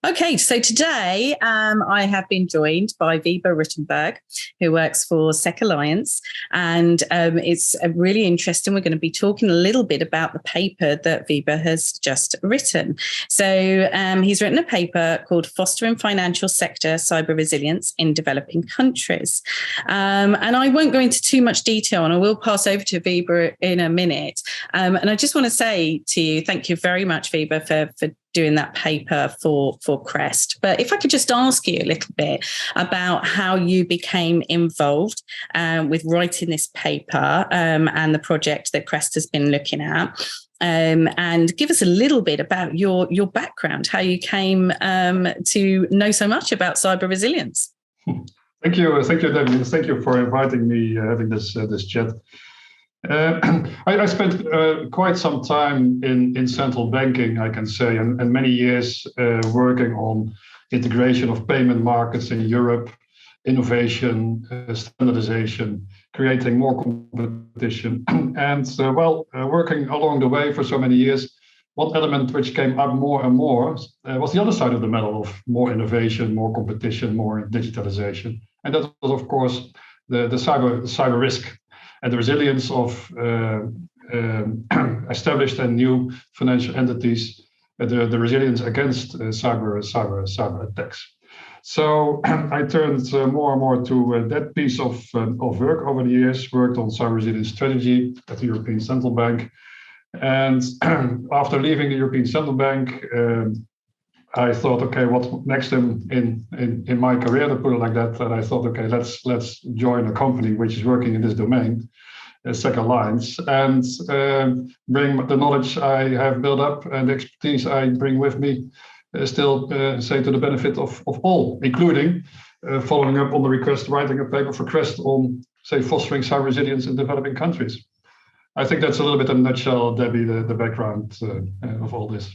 Okay, so today I have been joined by Wiebe Ruttenberg, who works for SecAlliance, and it's really interesting. We're going to be talking a little bit about the paper that Wiebe has just written. So he's written a paper called Fostering Financial Sector Cyber Resilience in Developing Countries. And I won't go into too much detail, and I will pass over to Wiebe in a minute. And I just want to say to you, thank you very much, Wiebe, for doing that paper for CREST. But if I could just ask you a little bit about how you became involved with writing this paper and the project that CREST has been looking at. And give us a little bit about your background, how you came to know so much about cyber resilience. Thank you, Debbie. Thank you for inviting me, having this chat. I spent quite some time in central banking, I can say, and many years working on integration of payment markets in Europe, innovation, standardization, creating more competition. And working along the way for so many years, one element which came up more and more was the other side of the medal of more innovation, more competition, more digitalization. And that was, of course, the cyber risk and the resilience of established and new financial entities, the resilience against cyber attacks. So I turned more and more to that piece of work over the years, worked on cyber resilience strategy at the European Central Bank. And after leaving the European Central Bank, I thought, okay, what's next in my career, to put it like that? And I thought, okay, let's join a company which is working in this domain, SecAlliance, and bring the knowledge I have built up and the expertise I bring with me, say to the benefit of all, including following up on the request, writing a paper for CREST on, say, fostering cyber resilience in developing countries. I think that's a little bit in a nutshell, Debbie, the background of all this.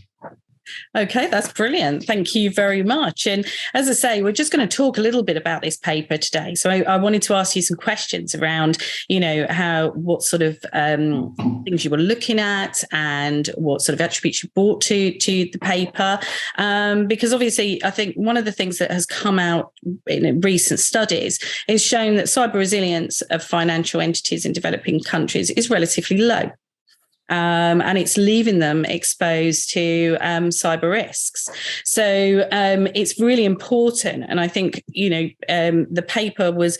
Okay, that's brilliant. Thank you very much. And as I say, we're just going to talk a little bit about this paper today. So I wanted to ask you some questions around, what sort of things you were looking at and what sort of attributes you brought to the paper. Because obviously, I think one of the things that has come out in recent studies is shown that cyber resilience of financial entities in developing countries is relatively low. And it's leaving them exposed to cyber risks. So it's really important. And I think, the paper was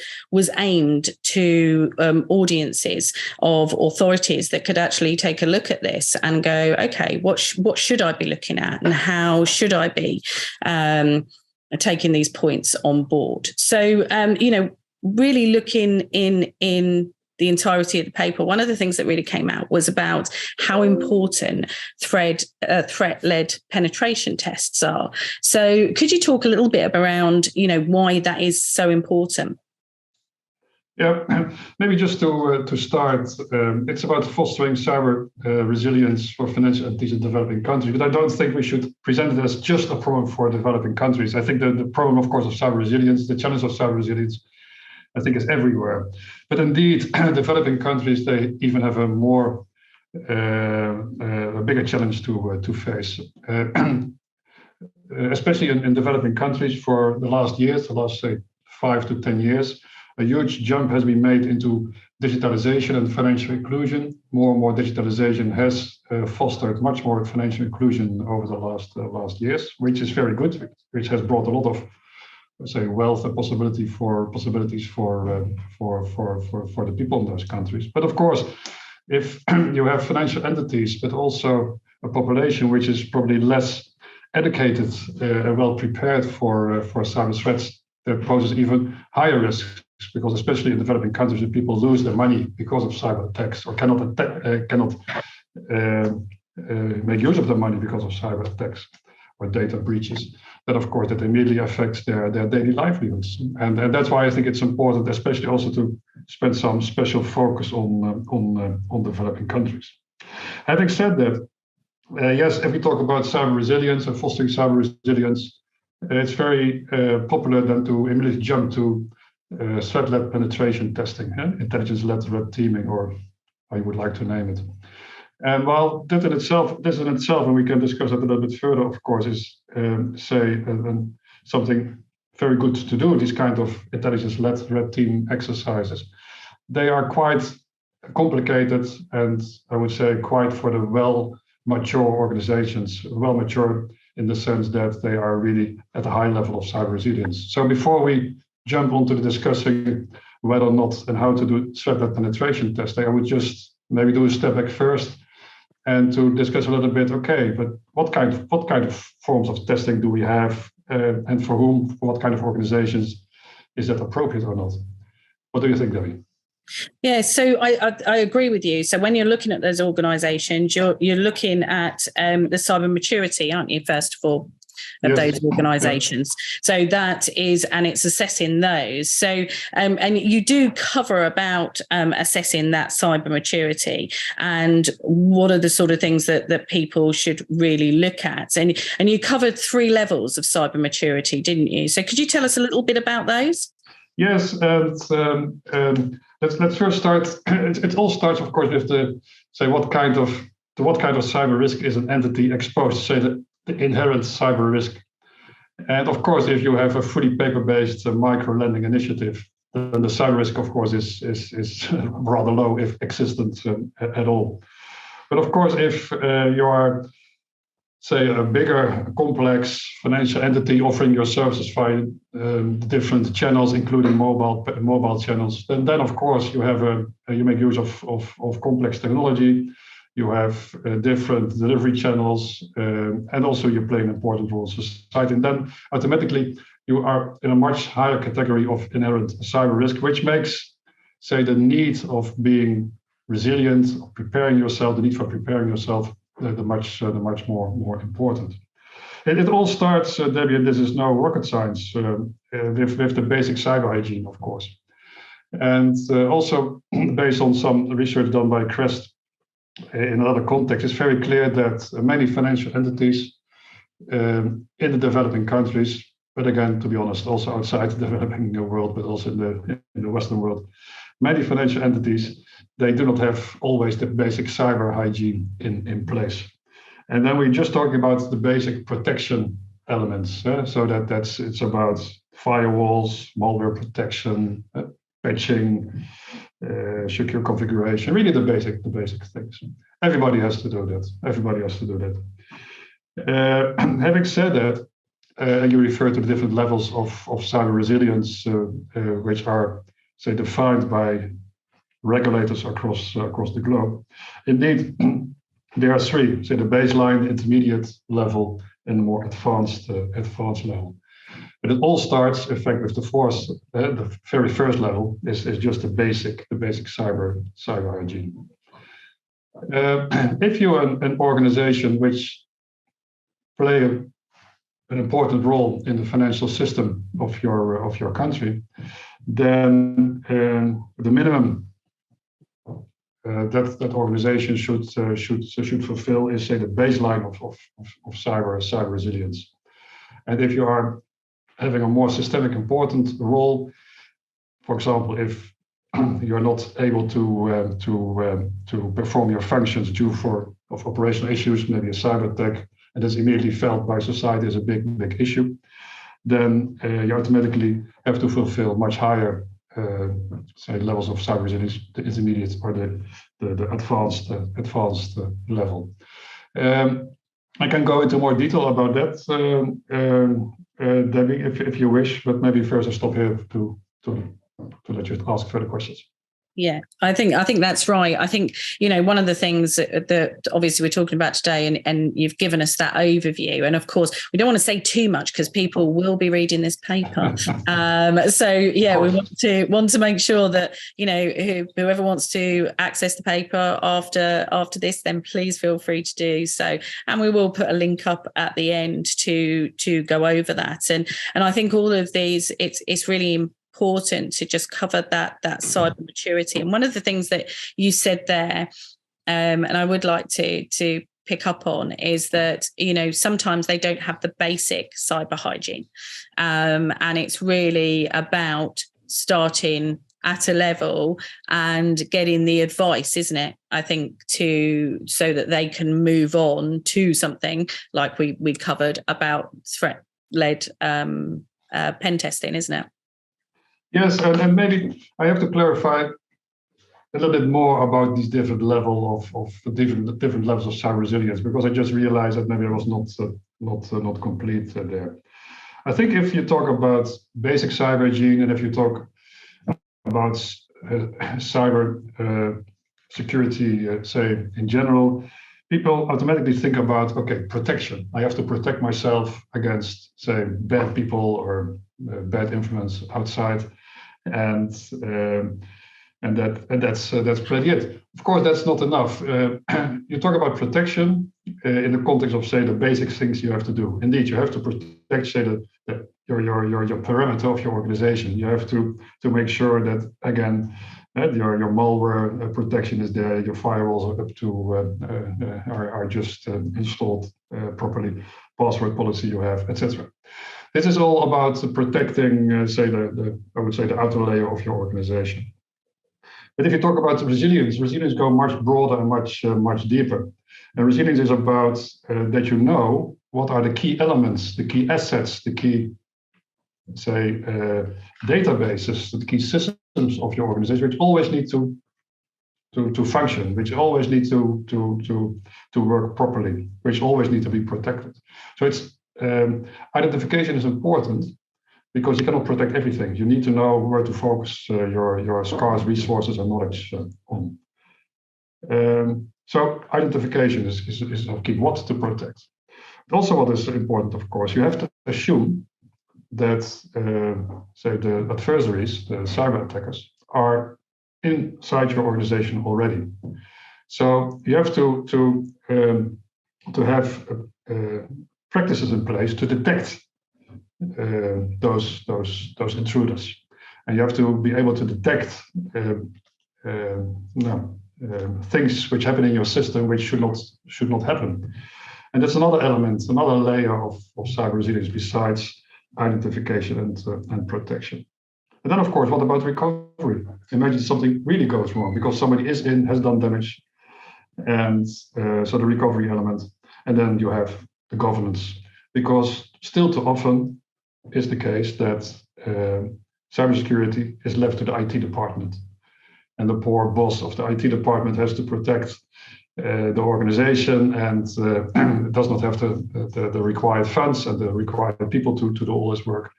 aimed to audiences of authorities that could actually take a look at this and go, okay, what should I be looking at and how should I be taking these points on board? So, really looking in the entirety of the paper, one of the things that really came out was about how important threat-led penetration tests are. So could you talk a little bit around, why that is so important? Yeah, maybe just to start, it's about fostering cyber resilience for financial entities in developing countries, but I don't think we should present it as just a problem for developing countries. I think the problem, of course, of cyber resilience, the challenge of cyber resilience, I think is everywhere. But indeed, developing countries, they even have a bigger challenge to face. Especially in developing countries for the last years, say 5 to 10 years, a huge jump has been made into digitalization and financial inclusion. More and more digitalization has fostered much more financial inclusion over the last years, which is very good, which has brought a lot of, say, wealth and possibilities for the people in those countries. But of course, if you have financial entities, but also a population which is probably less educated and well prepared for cyber threats, that poses even higher risks, because especially in developing countries, if people lose their money because of cyber attacks or cannot make use of their money because of cyber attacks or data breaches, then of course that immediately affects their daily livelihoods. And that's why I think it's important, especially also to spend some special focus on developing countries. Having said that, yes, if we talk about cyber resilience and fostering cyber resilience, it's very popular then to immediately jump to threat-led penetration testing, intelligence-led red teaming, or how you would like to name it. And while this in itself, and we can discuss that a little bit further, of course, something very good to do, these kind of intelligence-led red team exercises. They are quite complicated, and I would say quite for the well-mature organizations, well-mature in the sense that they are really at a high level of cyber resilience. So before we jump onto the discussing whether or not and how to do threat penetration testing, I would just maybe do a step back first and to discuss a little bit, okay, but what kind of forms of testing do we have, and for whom, for what kind of organizations is that appropriate or not? What do you think, Debbie? Yeah, so I agree with you. So when you're looking at those organisations, you're looking at the cyber maturity, aren't you? First of all, of yes. those organisations. Yeah. So that is, and it's assessing those. So and you do cover about assessing that cyber maturity and what are the sort of things that people should really look at. And you covered 3 levels of cyber maturity, didn't you? So could you tell us a little bit about those? Yes, and let's first start. It all starts, of course, with what kind of cyber risk is an entity exposed. Say the inherent cyber risk, and of course, if you have a fully paper-based micro lending initiative, then the cyber risk, of course, is rather low, if existent at all. But of course, if you are, say, a bigger, complex financial entity offering your services via different channels, including mobile channels, then of course you make use of complex technology. You have different delivery channels, and also you play an important role in society. And then automatically you are in a much higher category of inherent cyber risk, which makes, say, the need of being resilient, of preparing yourself, the need for preparing yourself, the much more important. It all starts, Debbie, and this is no rocket science, with the basic cyber hygiene, of course. And also based on some research done by CREST in another context, it's very clear that many financial entities in the developing countries, but again, to be honest, also outside the developing world, but also in the Western world, many financial entities, they do not have always the basic cyber hygiene in place. And then we're just talking about the basic protection elements. So it's about firewalls, malware protection, patching, secure configuration, really the basic things. Everybody has to do that. Having said that, you refer to the different levels of cyber resilience, which are, say, defined by regulators across the globe. Indeed, there are 3: say the baseline, intermediate level, and the more advanced level. But it all starts, in fact, with the very first level is just the basic cyber hygiene. If you're an organization which play an important role in the financial system of your country, then the minimum that organization should fulfill is, say, the baseline of cyber resilience. And if you are having a more systemic important role, for example, if you're not able to perform your functions due of operational issues, maybe a cyber attack, and that's immediately felt by society as a big issue, then you automatically have to fulfill much higher say levels of cyber resilience, the intermediate or the advanced level. I can go into more detail about that, Debbie, if you wish, but maybe first I stop here to let you ask further questions. Yeah, I think that's right. I think, one of the things that obviously we're talking about today, and you've given us that overview. And of course, we don't want to say too much because people will be reading this paper. So yeah, we want to make sure that, whoever wants to access the paper after this, then please feel free to do so. And we will put a link up at the end to go over that. And I think all of these, it's really important to just cover that cyber maturity. And one of the things that you said there, and I would like to pick up on, is that sometimes they don't have the basic cyber hygiene, and it's really about starting at a level and getting the advice, isn't it? I think so that they can move on to something like we covered about threat-led pen testing, isn't it? Yes, and maybe I have to clarify a little bit more about these different different levels of cyber resilience, because I just realized that maybe I was not complete there. I think if you talk about basic cyber hygiene, and if you talk about cyber security, say in general, people automatically think about, okay, protection. I have to protect myself against, say, bad people or bad influence outside, and that's pretty it. Of course, that's not enough. You talk about protection in the context of, say, the basic things you have to do. Indeed, you have to protect, say, your perimeter of your organization. You have to make sure that, again, your malware protection is there, your firewalls are up to are just installed properly, password policy you have, etc. This is all about protecting, say, I would say the outer layer of your organization. But if you talk about resilience go much broader and much deeper. And resilience is about that you know what are the key elements, the key assets, the key, say, databases, the key systems of your organization, which always need to function, which always need to work properly, which always need to be protected. So it's identification is important, because you cannot protect everything. You need to know where to focus your scarce resources and knowledge on. So identification is of key. What to protect. But also, what is important, of course, you have to assume that, say, the adversaries, the cyber attackers, are inside your organization already. So you have to have practices in place to detect those intruders, and you have to be able to detect things which happen in your system which should not happen. And that's another element, another layer of cyber resilience besides identification and protection. And then, of course, what about recovery? Imagine something really goes wrong because somebody has done damage, and so the recovery element. And then you have the governance, because still too often is the case that cybersecurity is left to the IT department, and the poor boss of the IT department has to protect the organization, and does not have the required funds and the required people to do all this work.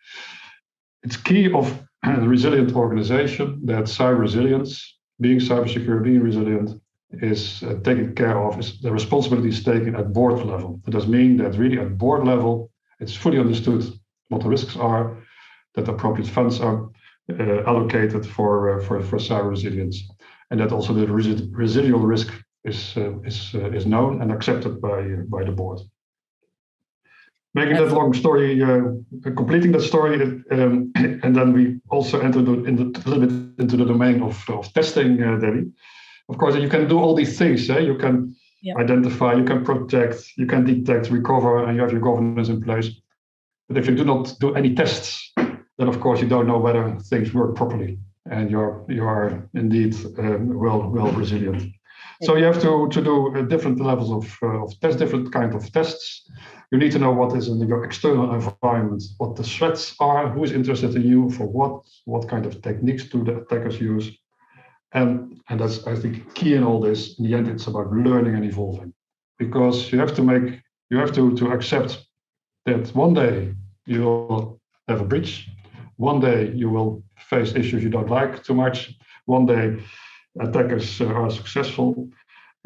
It's key of a resilient organization that cyber resilience, being cybersecure, being resilient, is taken care of. The responsibility is taken at board level. It does mean that really at board level, it's fully understood what the risks are, that appropriate funds are allocated for cyber resilience, and that also the residual risk is known and accepted by the board. Making that long story, completing that story, and then we also entered a little bit into the domain of testing, Debbie. Of course, you can do all these things. You can identify, you can protect, you can detect, recover, and you have your governance in place. But if you do not do any tests, then of course you don't know whether things work properly, and you are indeed well resilient. So you have to do different levels of tests, different kinds of tests. You need to know what is in your external environment, what the threats are, who is interested in you, for what kind of techniques do the attackers use. And that's, I think, key in all this. In the end, it's about learning and evolving, because you have to accept that one day you will have a breach, one day you will face issues you don't like too much, one day attackers are successful,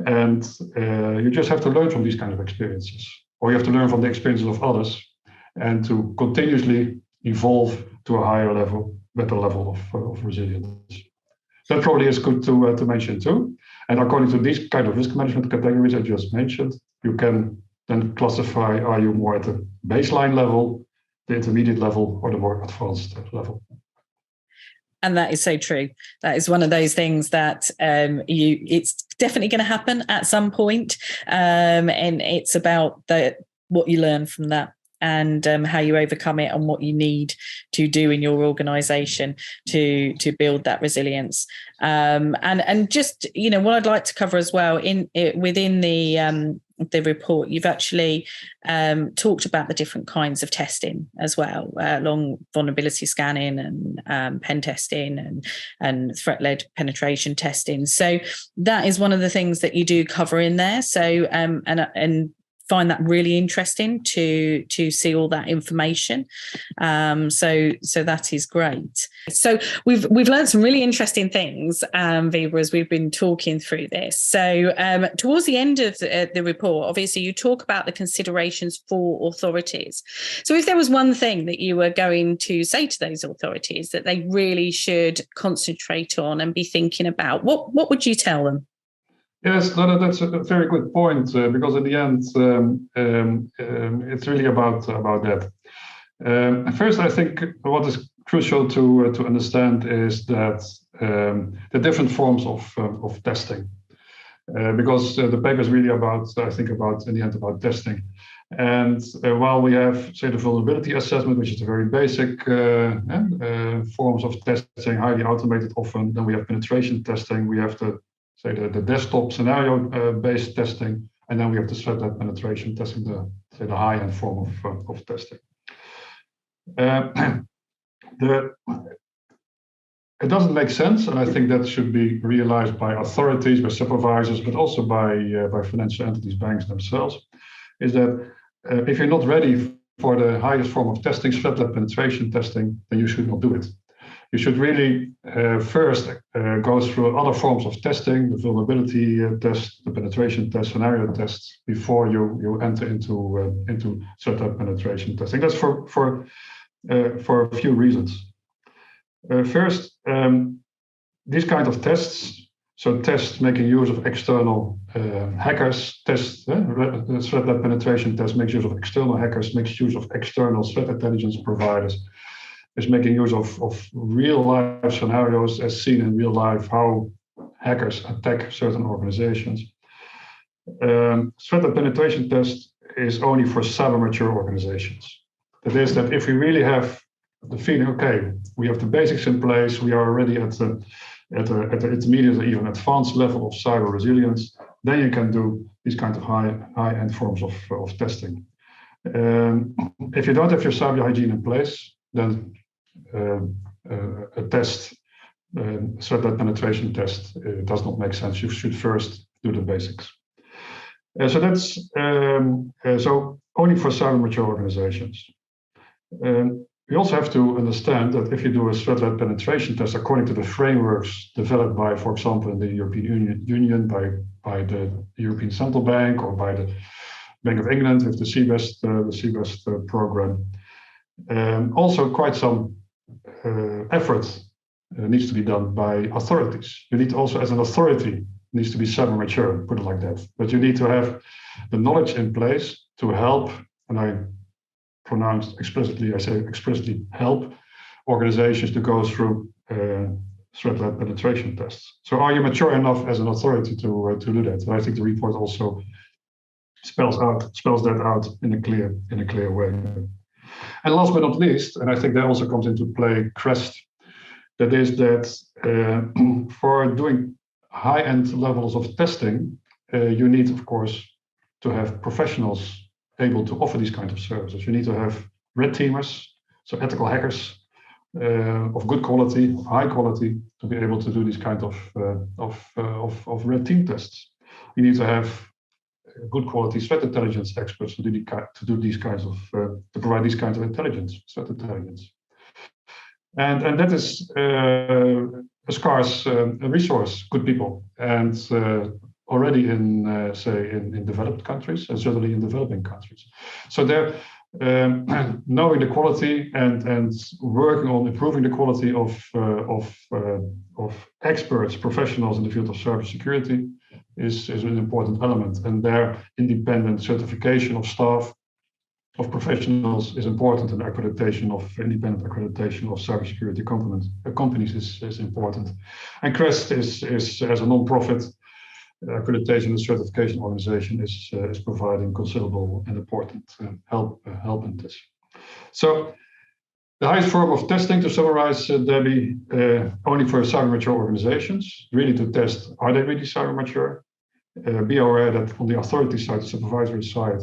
and you just have to learn from these kind of experiences, or you have to learn from the experiences of others, and to continuously evolve to a higher level, better level of resilience. That probably is good to mention too. And according to these kind of risk management categories I just mentioned, you can then classify: are you more at the baseline level, the intermediate level, or the more advanced level? And that is so true. That is one of those things that it's definitely going to happen at some point. And it's about what you learn from that. and how you overcome it and what you need to do in your organization to build that resilience. And just, what I'd like to cover as well within the report, you've actually talked about the different kinds of testing as well, along vulnerability scanning and pen testing and threat-led penetration testing. So that is one of the things that you do cover in there. So and find that really interesting to see all that information. So that is great. So we've learned some really interesting things, Wiebe, as we've been talking through this. So towards the end of the report, obviously you talk about the considerations for authorities. So if there was one thing that you were going to say to those authorities that they really should concentrate on and be thinking about, what would you tell them? Yes, that's a very good point, because in the end, it's really about that. First, I think what is crucial to understand is that the different forms of testing, because the paper is really about testing. And while we have, say, the vulnerability assessment, which is a very basic forms of testing, highly automated often, then we have penetration testing, we have the desktop scenario-based testing, and then we have the threat-led penetration testing, the high-end form of testing. It doesn't make sense, and I think that should be realized by authorities, by supervisors, but also by financial entities, banks themselves, is that if you're not ready for the highest form of testing, threat-led penetration testing, then you should not do it. You should really first go through other forms of testing, the vulnerability test, the penetration test, scenario tests, before you enter into threat-led penetration testing. That's for a few reasons. First, these kind of tests, so tests making use of external hackers, the threat-led penetration test makes use of external hackers, makes use of external threat intelligence providers, is making use of real life scenarios as seen in real life, how hackers attack certain organizations. Threat penetration test is only for cyber mature organizations. That is, that if we really have the feeling, okay, we have the basics in place, we are already at the intermediate or even advanced level of cyber resilience, then you can do these kind of high-end forms of testing. If you don't have your cyber hygiene in place, then a test, threat penetration test, does not make sense. You should first do the basics. So that's so only for cyber mature organizations. We also have to understand that if you do a threat-led penetration test according to the frameworks developed by, for example, in the European Union, by the European Central Bank, or by the Bank of England with the CREST program, also quite some effort needs to be done by authorities. You need also, as an authority, needs to be cyber mature, put it like that. But you need to have the knowledge in place to help, and I say explicitly help organizations to go through threat-led penetration tests. So are you mature enough as an authority to do that? And I think the report also spells that out in a clear way. And last but not least, and I think that also comes into play, CREST, that is that for doing high-end levels of testing, you need, of course, to have professionals able to offer these kinds of services. You need to have red teamers, so ethical hackers of good quality, of high quality, to be able to do these kind of red team tests. You need to have good quality threat intelligence experts to do these kinds of to provide these kinds of intelligence, threat intelligence, and that is a scarce resource, good people, and already in say in developed countries, and certainly in developing countries. So they're knowing the quality and working on improving the quality of experts, professionals in the field of cybersecurity is an important element, and their independent certification of staff, of professionals, is important, and independent accreditation of cybersecurity companies is important. And CREST is as a non-profit accreditation and certification organization is providing considerable and important help in this. So the highest form of testing, to summarize, Debbie, only for cyber mature organizations, really to test, are they really cyber mature? Be aware that on the authority side, the supervisory side,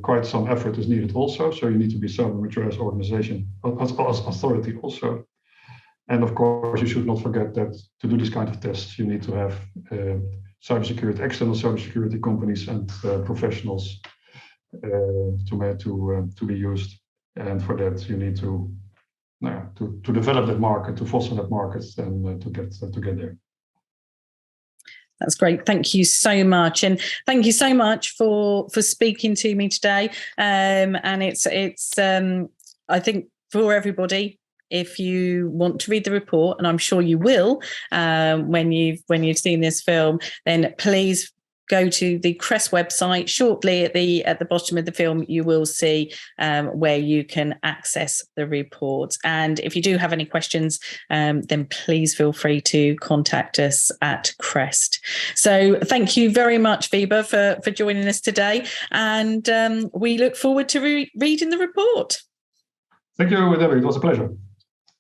quite some effort is needed also. So you need to be cyber mature as organization, as authority also. And of course, you should not forget that to do this kind of tests, you need to have cybersecurity, external cybersecurity companies and professionals to be used. And for that, you need to develop that market, to foster that market, and to get there. That's great. Thank you so much, and thank you so much for speaking to me today. And it's I think for everybody, if you want to read the report, and I'm sure you will when you've seen this film, then please go to the CREST website. Shortly at the bottom of the film, you will see where you can access the report. And if you do have any questions, then please feel free to contact us at CREST. So thank you very much, Wiebe, for joining us today. And we look forward to reading the report. Thank you, Debbie. It was a pleasure.